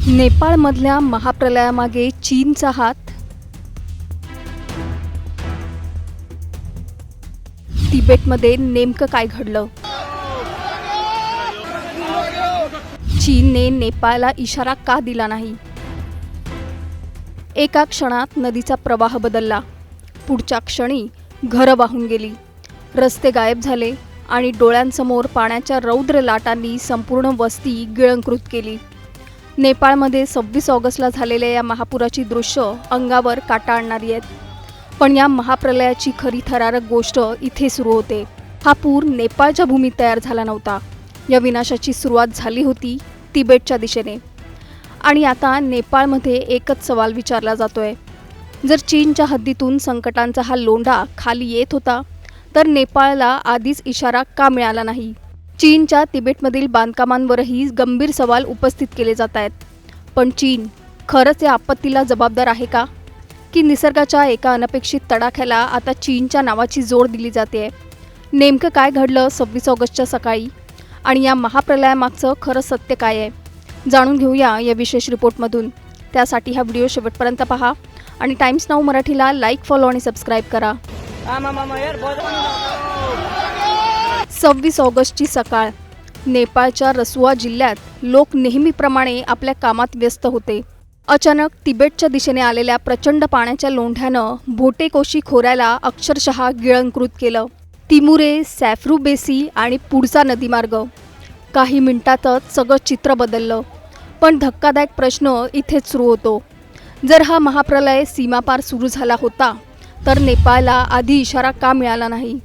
नेपाळमधल्या महाप्रलयामागे चीनचा हात. तिबेटमध्ये नेमकं काय घडलं? चीनने नेपाळला इशारा का दिला नाही? एका क्षणात नदीचा प्रवाह बदलला. पुढच्या क्षणी घरं वाहून गेली, रस्ते गायब झाले आणि डोळ्यांसमोर पाण्याच्या रौद्र लाटांनी संपूर्ण वस्ती गिळंकृत केली. नेपाळमध्ये 26 ऑगस्टला झालेल्या या महापुराची दृश्य अंगावर काटा आणणारी आहेत. पण या महाप्रलयाची खरी थरारक गोष्ट इथे सुरू होते. हा पूर नेपाळच्या भूमीत तयार झाला नव्हता. या विनाशाची सुरुवात झाली होती तिबेटच्या दिशेने. आणि आता नेपाळमध्ये एकच सवाल विचारला जातोय, जर चीनच्या हद्दीतून संकटांचा हा लोंढा खाली येत होता तर नेपाळला आधीच इशारा का मिळाला नाही? चीनच्या तिबेटमधील बांधकामांवरही गंभीर सवाल उपस्थित केले जात आहेत. पण चीन खरंच या आपत्तीला जबाबदार आहे का? की निसर्गाच्या एका अनपेक्षित तडाख्याला आता चीनच्या नावाची जोड दिली जाते? नेमकं काय घडलं 26 ऑगस्टच्या सकाळी आणि या महाप्रलयामागचं खरं सत्य काय आहे? जाणून घेऊया या विशेष रिपोर्टमधून. त्यासाठी हा व्हिडिओ शेवटपर्यंत पहा आणि टाइम्स नाऊ मराठीला लाईक, फॉलो आणि सबस्क्राईब करा. 26 ऑगस्टची सकाळ. नेपाळच्या रसुआ जिल्ह्यात लोक नेहमीप्रमाणे आपल्या कामात व्यस्त होते. अचानक तिबेटच्या दिशेने आलेल्या प्रचंड पाण्याच्या लोंढ्यानं भोटेकोशी खोऱ्याला अक्षरशः गिळंकृत केलं. तिमुरे, सॅफ्रुबेसी आणि पुढचा नदीमार्ग. काही मिनिटातच सगळं चित्र बदललं. पण धक्कादायक प्रश्न इथेच सुरू होतो. जर हा महाप्रलय सीमापार सुरू झाला होता तर नेपाळला आधी इशारा का मिळाला नाही?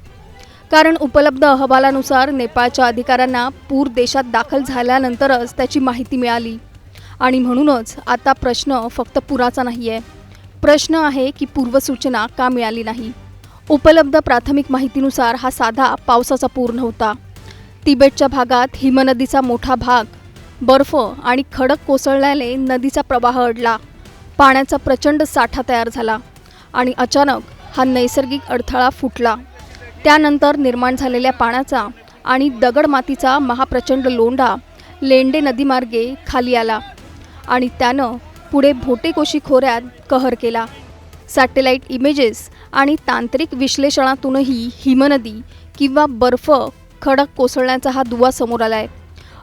कारण उपलब्ध अहवालानुसार नेपाळच्या अधिकाऱ्यांना पूर देशात दाखल झाल्यानंतरच त्याची माहिती मिळाली. आणि म्हणूनच आता प्रश्न फक्त पुराचा नाही आहे. प्रश्न आहे की पूर्वसूचना का मिळाली नाही? उपलब्ध प्राथमिक माहितीनुसार हा साधा पावसाचा पूर नव्हता. तिबेटच्या भागात हिमनदीचा मोठा भाग, बर्फ आणि खडक कोसळल्याने नदीचा प्रवाह अडला. पाण्याचा प्रचंड साठा तयार झाला आणि अचानक हा नैसर्गिक अडथळा फुटला. त्यानंतर निर्माण झालेल्या पाण्याचा आणि दगडमातीचा महाप्रचंड लोंढा लेंडे नदीमार्गे खाली आला आणि त्यानं पुढे भोटेकोशी खोऱ्यात कहर केला. सॅटेलाईट इमेजेस आणि तांत्रिक विश्लेषणातूनही हिमनदी किंवा बर्फ खडक कोसळण्याचा हा दुवा समोर आलाय.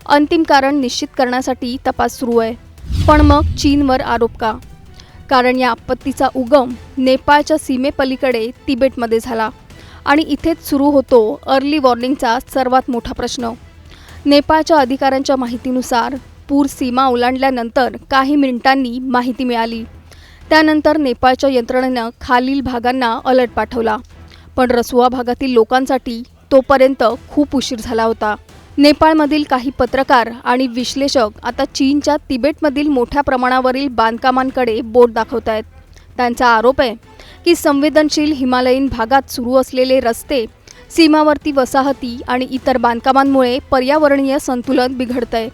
अंतिम कारण निश्चित करण्यासाठी तपास सुरू आहे. पण मग चीनवर आरोप का? कारण या आपत्तीचा उगम नेपाळच्या सीमेपलीकडे तिबेटमध्ये झाला आणि इथेच सुरू होतो अर्ली वॉर्निंगचा सर्वात मोठा प्रश्न. नेपाळच्या अधिकाऱ्यांच्या माहितीनुसार पूर सीमा ओलांडल्यानंतर काही मिनिटांनी माहिती मिळाली. त्यानंतर नेपाळच्या यंत्रणेनं खालील भागांना अलर्ट पाठवला. पण रसुआ भागातील लोकांसाठी तोपर्यंत खूप उशीर झाला होता. नेपाळमधील काही पत्रकार आणि विश्लेषक आता चीनच्या तिबेटमधील मोठ्या प्रमाणावरील बांधकामांकडे बोट दाखवत आहेत. त्यांचा आरोप आहे की संवेदनशील हिमालयीन भागात सुरू असलेले रस्ते, सीमावर्ती वसाहती आणि इतर बांधकामांमुळे पर्यावरणीय संतुलन बिघडतंय.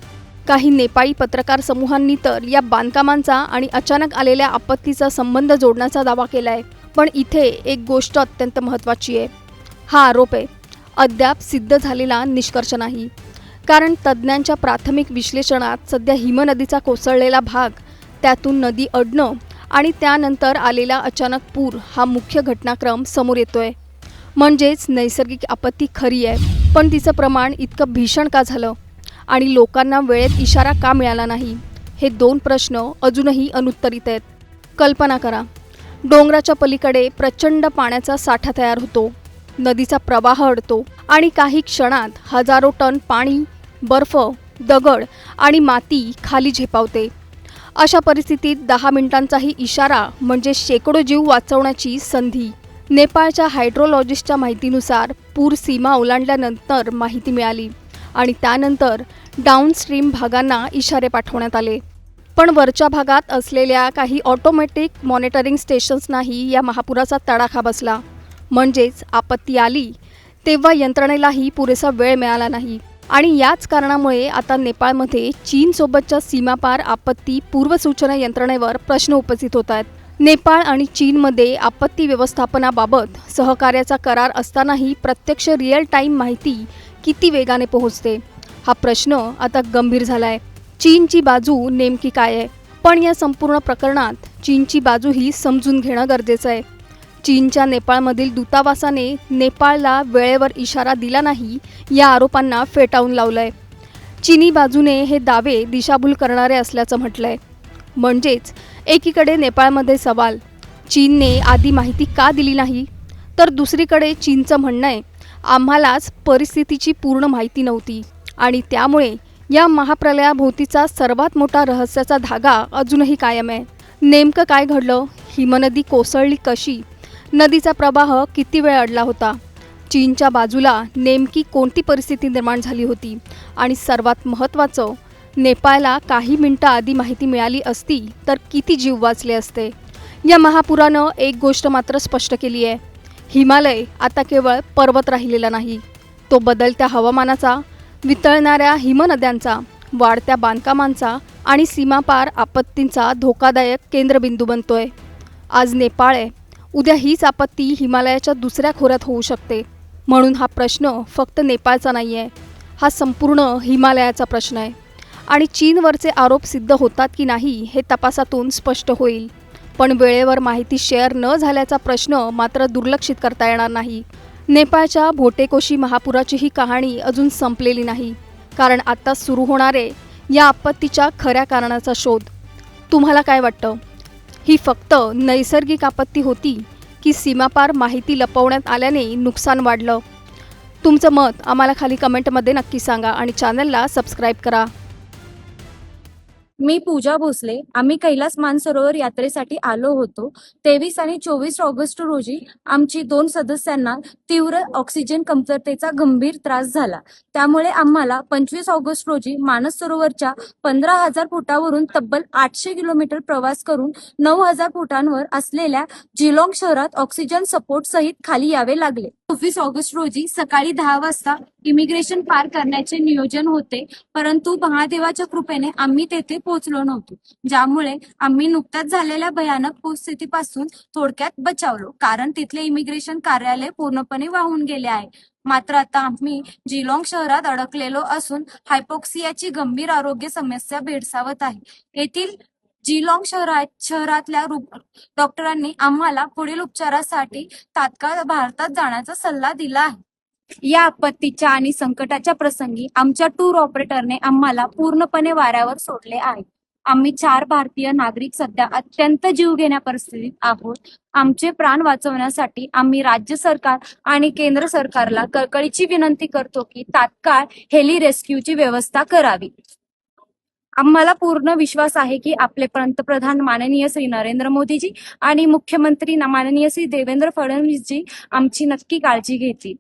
काही नेपाळी पत्रकार समूहांनी तर या बांधकामांचा आणि अचानक आलेल्या आपत्तीचा संबंध जोडण्याचा दावा केलाय. पण इथे एक गोष्ट अत्यंत महत्त्वाची आहे. हा आरोप आहे अद्याप सिद्ध झालेला निष्कर्ष नाही. कारण तज्ज्ञांच्या प्राथमिक विश्लेषणात सध्या हिमनदीचा कोसळलेला भाग, त्यातून नदी अडणं आणि त्यानंतर आलेला अचानक पूर हा मुख्य घटनाक्रम समोर येतोय. म्हणजेच नैसर्गिक आपत्ती खरी आहे, पण तिचं प्रमाण इतकं भीषण का झालं आणि लोकांना वेळेत इशारा का मिळाला नाही? हे दोन प्रश्न अजूनही अनुत्तरित आहेत. कल्पना करा, डोंगराच्या पलीकडे प्रचंड पाण्याचा साठा तयार होतो, नदीचा प्रवाह अडतो आणि काही क्षणात हजारो टन पाणी, बर्फ, दगड आणि माती खाली झेपावते. अशा परिस्थितीत 10 मिनिटांचाही इशारा म्हणजे शेकडो जीव वाचवण्याची संधी. नेपाळच्या हायड्रोलॉजिस्टच्या माहितीनुसार पूर सीमा ओलांडल्यानंतर माहिती मिळाली आणि त्यानंतर डाऊनस्ट्रीम भागांना इशारे पाठवण्यात आले. पण वरच्या भागात असलेल्या काही ऑटोमॅटिक मॉनिटरिंग स्टेशन्सनाही या महापुराचा तडाखा बसला. म्हणजेच आपत्ती आली तेव्हा यंत्रणेलाही पुरेसा वेळ मिळाला नाही. आणि याच कारणामुळे आता नेपाळमध्ये चीनसोबतच्या सीमापार आपत्ती पूर्वसूचना यंत्रणेवर प्रश्न उपस्थित होत आहेत. नेपाळ आणि चीनमध्ये आपत्ती व्यवस्थापनाबाबत सहकार्याचा करार असतानाही प्रत्यक्ष रिअल टाईम माहिती किती वेगाने पोहोचते? हा प्रश्न आता गंभीर झालाय. चीनची बाजू नेमकी काय आहे? पण या संपूर्ण प्रकरणात चीनची बाजूही समजून घेणं गरजेचं आहे. चीनच्या नेपाळमधील दूतावासाने नेपाळला वेळेवर इशारा दिला नाही या आरोपांना फेटाळून लावलंय. चीनी बाजूने हे दावे दिशाभूल करणारे असल्याचं म्हटलंय. म्हणजेच एकीकडे नेपाळमध्ये सवाल, चीनने आधी माहिती का दिली नाही, तर दुसरीकडे चीनचं म्हणणं आहे आम्हालाच परिस्थितीची पूर्ण माहिती नव्हती आणि त्यामुळे या महाप्रलयाभोवतीचा सर्वात मोठा रहस्याचा धागा अजूनही कायम आहे. नेमकं काय घडलं? हिमनदी कोसळली कशी? नदीचा प्रवाह किती वेळ अडला होता? चीनच्या बाजूला नेमकी कोणती परिस्थिती निर्माण झाली होती? आणि सर्वात महत्त्वाचं, नेपाळला काही मिनिटं आधी माहिती मिळाली असती तर किती जीव वाचले असते? या महापुरानं एक गोष्ट मात्र स्पष्ट केली आहे, हिमालय आता केवळ पर्वत राहिलेला नाही, तो बदलत्या हवामानाचा, वितळणाऱ्या हिमनद्यांचा, वाढत्या बांधकामांचा आणि सीमापार आपत्तींचा धोकादायक केंद्रबिंदू बनतोय. आज नेपाळ आहे, उद्या हीच आपत्ती हिमालयाच्या दुसऱ्या खोऱ्यात होऊ शकते. म्हणून हा प्रश्न फक्त नेपाळचा नाही आहे, हा संपूर्ण हिमालयाचा प्रश्न आहे. आणि चीनवरचे आरोप सिद्ध होतात की नाही हे तपासातून स्पष्ट होईल. पण वेळेवर माहिती शेअर न झाल्याचा प्रश्न मात्र दुर्लक्षित करता येणार नाही. नेपाळच्या भोटेकोशी महापुराची ही कहाणी अजून संपलेली नाही, कारण आता सुरू होणारे या आपत्तीच्या खऱ्या कारणाचा शोध. तुम्हाला काय वाटतं? ही फक्त नैसर्गिक आपत्ती होती की सीमापार माहिती लपवण्यात आल्याने नुकसान वाढलं? तुमचं मत आम्हाला खाली कमेंटमध्ये नक्की सांगा आणि चॅनलला सबस्क्राईब करा. मी पूजा भोसले. आम्ही कैलास मानसरोवर यात्रेसाठी आलो होतो. 23 आणि 24 ऑगस्ट रोजी आमची 2 सदस्यांना तीव्र ऑक्सिजन कमतरतेचा गंभीर त्रास झाला. त्यामुळे आम्हाला 25 ऑगस्ट रोजी मानस सरोवरच्या 15,000 फुटावरून तब्बल 800 किलोमीटर प्रवास करून 9,000 फुटांवर असलेल्या जिलॉंग शहरात ऑक्सिजन सपोर्ट सहित खाली यावे लागले. 24 ऑगस्ट रोजी सकाळी 10 वाजता इमिग्रेशन पार करण्याचे नियोजन होते, परंतु महादेवाच्या कृपेने आम्ही तेथे पोहोचलो नव्हतो, ज्यामुळे आम्ही नुकत्याच झालेल्या भयानक परिस्थितीपासून थोडक्यात बचावलो, कारण तिथले इमिग्रेशन कार्यालय पूर्णपणे वाहून गेले आहे. मात्र आता आम्ही जिलॉंग शहरात अडकलेलो असून हायपोक्सियाची गंभीर आरोग्य समस्या भेडसावत आहे. येथील जिलॉंग शहरातल्या डॉक्टरांनी आम्हाला पुढील उपचारासाठी तात्काळ भारतात जाण्याचा सल्ला दिला आहे. या आपत्तीच्या आणि संकटाच्या प्रसंगी आमच्या टूर ऑपरेटरने आम्हाला पूर्णपणे वाऱ्यावर सोडले आहे. आम्ही 4 भारतीय नागरिक सध्या अत्यंत जीवघेण्या परिस्थितीत आहोत. आमचे प्राण वाचवण्यासाठी आम्ही राज्य सरकार आणि केंद्र सरकारला कळकळीची विनंती करतो की तात्काळ हेली रेस्क्यूची व्यवस्था करावी. आम्हाला पूर्ण विश्वास आहे की आपले पंतप्रधान माननीय श्री नरेंद्र मोदीजी आणि मुख्यमंत्री माननीय श्री देवेंद्र फडणवीसजी आमची नक्की काळजी घेतील.